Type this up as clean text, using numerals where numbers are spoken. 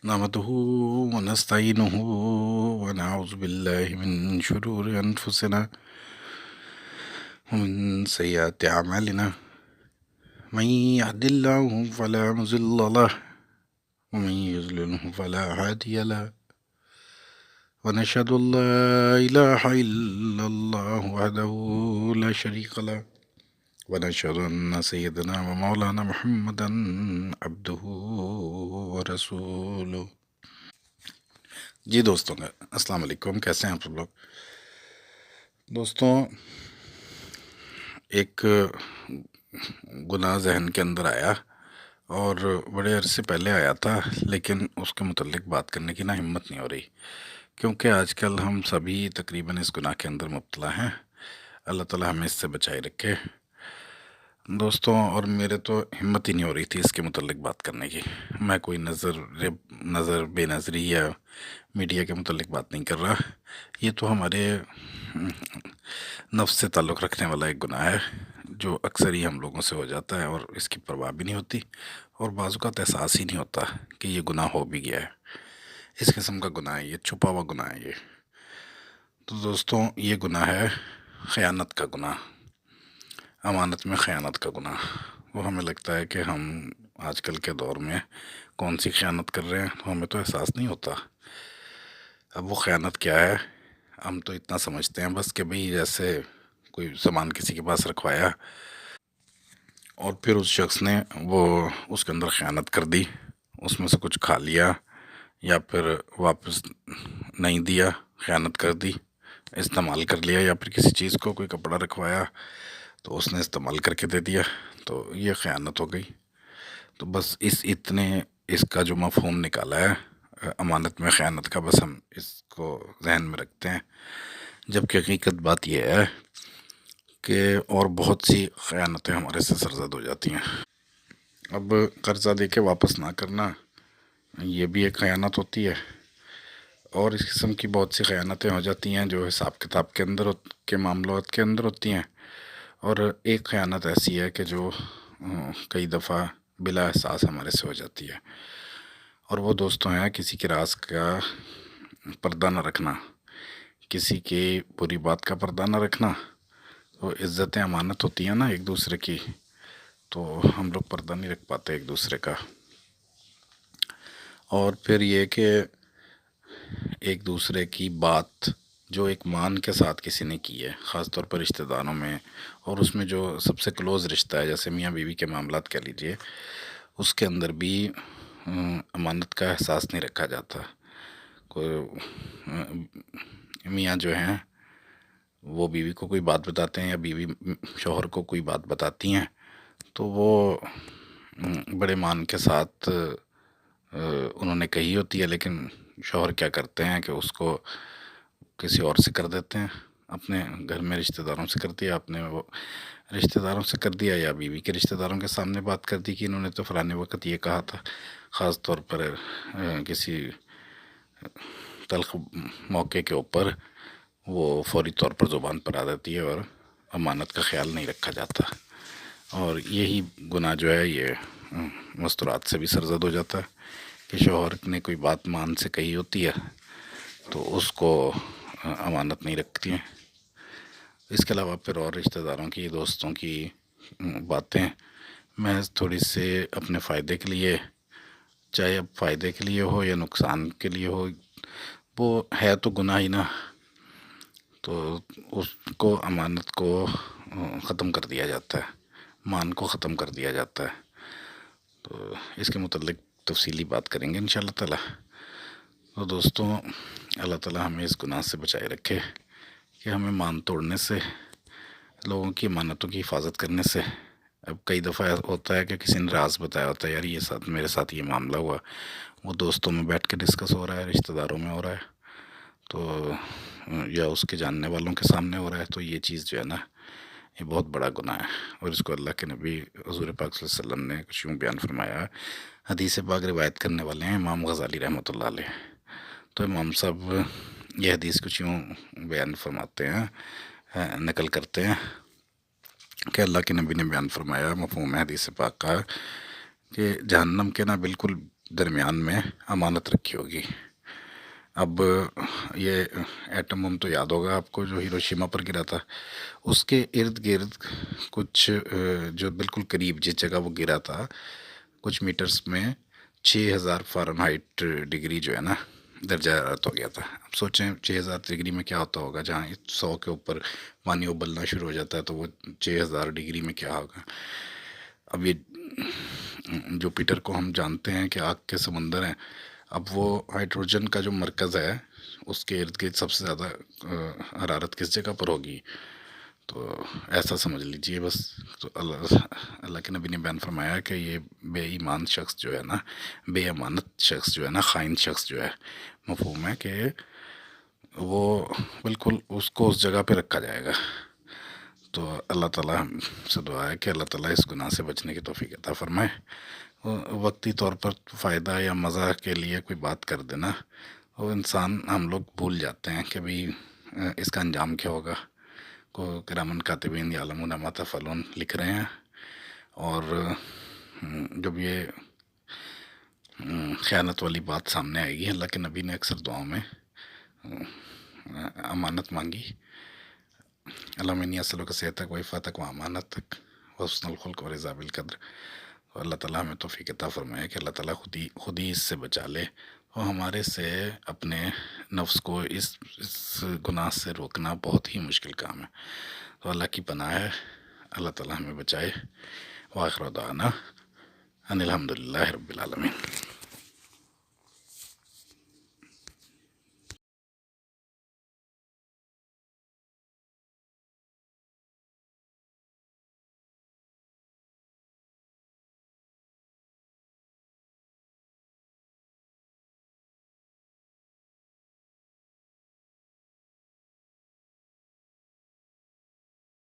نحمده ونستعينه ونعوذ بالله من شرور أنفسنا ومن سيئات أعمالنا من يهد الله فلا مضل له ومن يضلله فلا هادي له ونشهد أن لا إله إلا الله وحده لا شريك له ونشهد أن سيدنا ومولانا محمدا عبده ورسوله. جی دوستوں کا السلام علیکم، کیسے ہیں آپ سب لوگ؟ دوستوں، ایک گناہ ذہن کے اندر آیا اور بڑے عرصے پہلے آیا تھا، لیکن اس کے متعلق بات کرنے کی نا ہمت نہیں ہو رہی، کیونکہ آج کل ہم سبھی تقریباً اس گناہ کے اندر مبتلا ہیں۔ اللہ تعالیٰ ہمیں اس سے بچائے رکھے دوستوں، اور میرے تو ہمت ہی نہیں ہو رہی تھی اس کے متعلق بات کرنے کی۔ میں کوئی نظر بے نظری یا میڈیا کے متعلق بات نہیں کر رہا، یہ تو ہمارے نفس سے تعلق رکھنے والا ایک گناہ ہے جو اکثر ہی ہم لوگوں سے ہو جاتا ہے اور اس کی پرواہ بھی نہیں ہوتی، اور بعض اوقات احساس ہی نہیں ہوتا کہ یہ گناہ ہو بھی گیا ہے۔ اس قسم کا گناہ ہے، یہ چھپا ہوا گناہ ہے یہ۔ تو دوستوں، یہ گناہ ہے خیانت کا گناہ، امانت میں خیانت کا گناہ۔ وہ ہمیں لگتا ہے کہ ہم آج کل کے دور میں کون سی خیانت کر رہے ہیں، تو ہمیں تو احساس نہیں ہوتا۔ اب وہ خیانت کیا ہے؟ ہم تو اتنا سمجھتے ہیں بس کہ بھئی جیسے کوئی سامان کسی کے پاس رکھوایا اور پھر اس شخص نے وہ اس کے اندر خیانت کر دی، اس میں سے کچھ کھا لیا یا پھر واپس نہیں دیا، خیانت کر دی، استعمال کر لیا، یا پھر کسی چیز کو کوئی کپڑا رکھوایا تو اس نے استعمال کر کے دے دیا، تو یہ خیانت ہو گئی۔ تو بس اس کا جو مفہوم نکالا ہے امانت میں خیانت کا، بس ہم اس کو ذہن میں رکھتے ہیں، جبکہ حقیقت بات یہ ہے کہ اور بہت سی خیانتیں ہمارے سے سرزد ہو جاتی ہیں۔ اب قرضہ دے کے واپس نہ کرنا، یہ بھی ایک خیانت ہوتی ہے، اور اس قسم کی بہت سی خیانتیں ہو جاتی ہیں جو حساب کتاب کے اندر کے معاملات کے اندر ہوتی ہیں، اور ایک خیانت ایسی ہے کہ جو کئی دفعہ بلا احساس ہمارے سے ہو جاتی ہے، اور وہ دوستوں ہیں کسی کے راز کا پردہ نہ رکھنا، کسی کی بری بات کا پردہ نہ رکھنا۔ وہ عزت امانت ہوتی ہیں نا ایک دوسرے کی، تو ہم لوگ پردہ نہیں رکھ پاتے ایک دوسرے کا۔ اور پھر یہ کہ ایک دوسرے کی بات جو ایک مان کے ساتھ کسی نے کی ہے، خاص طور پر رشتہ داروں میں، اور اس میں جو سب سے کلوز رشتہ ہے جیسے میاں بیوی کے معاملات کہہ لیجئے، اس کے اندر بھی امانت کا احساس نہیں رکھا جاتا۔ میاں جو ہیں وہ بیوی کو کوئی بات بتاتے ہیں یا بیوی شوہر کو کوئی بات بتاتی ہیں، تو وہ بڑے مان کے ساتھ انہوں نے کہی ہوتی ہے، لیکن شوہر کیا کرتے ہیں کہ اس کو کسی اور سے کر دیتے ہیں، اپنے گھر میں رشتہ داروں سے کر دیا، اپنے وہ رشتہ داروں سے کر دیا، یا بیوی کے رشتہ داروں کے سامنے بات کر دی کہ انہوں نے تو فلانے وقت یہ کہا تھا۔ خاص طور پر کسی تلخ موقع کے اوپر وہ فوری طور پر زبان پر آ جاتی ہے اور امانت کا خیال نہیں رکھا جاتا، اور یہی گناہ جو ہے یہ مستورات سے بھی سرزد ہو جاتا ہے کہ شوہر نے کوئی بات مان سے کہی ہوتی ہے تو اس کو امانت نہیں رکھتی ہیں۔ اس کے علاوہ پھر اور رشتہ داروں کی، دوستوں کی باتیں محض تھوڑی سے اپنے فائدے کے لیے، چاہے اب فائدے کے لیے ہو یا نقصان کے لیے ہو، وہ ہے تو گناہ ہی نا، تو اس کو امانت کو ختم کر دیا جاتا ہے، مان کو ختم کر دیا جاتا ہے۔ تو اس کے متعلق تفصیلی بات کریں گے انشاءاللہ تعالیٰ۔ تو دوستوں، اللہ تعالیٰ ہمیں اس گناہ سے بچائے رکھے کہ ہمیں مان توڑنے سے، لوگوں کی امانتوں کی حفاظت کرنے سے۔ اب کئی دفعہ ہوتا ہے کہ کسی نے راز بتایا ہوتا ہے، یار یہ میرے ساتھ یہ معاملہ ہوا، وہ دوستوں میں بیٹھ کے ڈسکس ہو رہا ہے، رشتہ داروں میں ہو رہا ہے، تو یا اس کے جاننے والوں کے سامنے ہو رہا ہے، تو یہ چیز جو ہے نا یہ بہت بڑا گناہ ہے، اور اس کو اللہ کے نبی حضور پاک صلی اللہ علیہ وسلم نے کچھ یوں بیان فرمایا۔ حدیث پاک روایت کرنے والے ہیں امام غزالی رحمۃ اللہ علیہ۔ تو امام صاحب یہ حدیث کچھ یوں بیان فرماتے ہیں، نقل کرتے ہیں کہ اللہ کے نبی نے بیان فرمایا، مفہوم ہے حدیث پاک کا، کہ جہنم کے نا بالکل درمیان میں امانت رکھی ہوگی۔ اب یہ ایٹم بم تو یاد ہوگا آپ کو جو ہیروشیما پر گرا تھا، اس کے ارد گرد کچھ جو بالکل قریب جس جگہ وہ گرا تھا کچھ میٹرز میں 6000 فارنہائٹ ڈگری جو ہے نا درجہ حرارت ہو گیا تھا۔ اب سوچیں 6000 ڈگری میں کیا ہوتا ہوگا، جہاں 100 کے اوپر پانی ابلنا شروع ہو جاتا ہے تو وہ 6000 ڈگری میں کیا ہوگا۔ اب یہ جوپیٹر کو ہم جانتے ہیں کہ آگ کے سمندر ہیں، اب وہ ہائیڈروجن کا جو مرکز ہے اس کے ارد گرد سب سے زیادہ حرارت کس جگہ پر ہوگی، تو ایسا سمجھ لیجئے بس۔ تو اللہ کے نبی نے بیان فرمایا کہ یہ بے ایمان شخص جو ہے نا، بے امانت شخص جو ہے نا، خائن شخص جو ہے، مفہوم ہے کہ وہ بالکل اس کو اس جگہ پہ رکھا جائے گا۔ تو اللہ تعالیٰ ہم سے دعا ہے کہ اللہ تعالیٰ اس گناہ سے بچنے کی توفیق عطا فرمائے۔ وقتی طور پر فائدہ یا مزہ کے لیے کوئی بات کر دینا، وہ انسان ہم لوگ بھول جاتے ہیں کہ بھی اس کا انجام کیا ہوگا۔ کو کرامن کاتبین یعلمون ما تفعلون لکھ رہے ہیں، اور جب یہ خیانت والی بات سامنے آئے گی، اللہ کے نبی نے اکثر دعاؤں میں امانت مانگی، اللہم انی اسألک صحتک و عفاتک و امانتک و حسن الخلق و رضا بالقدر۔ اللہ تعالیٰ ہمیں توفیق عطا فرمائے کہ اللہ تعالیٰ خود ہی اس سے بچا لے، اور ہمارے سے اپنے نفس کو اس گناہ سے روکنا بہت ہی مشکل کام ہے۔ تو اللہ کی پناہ ہے، اللہ تعالیٰ ہمیں بچائے۔ وآخر دعوانا ان الحمد للہ رب العالمین۔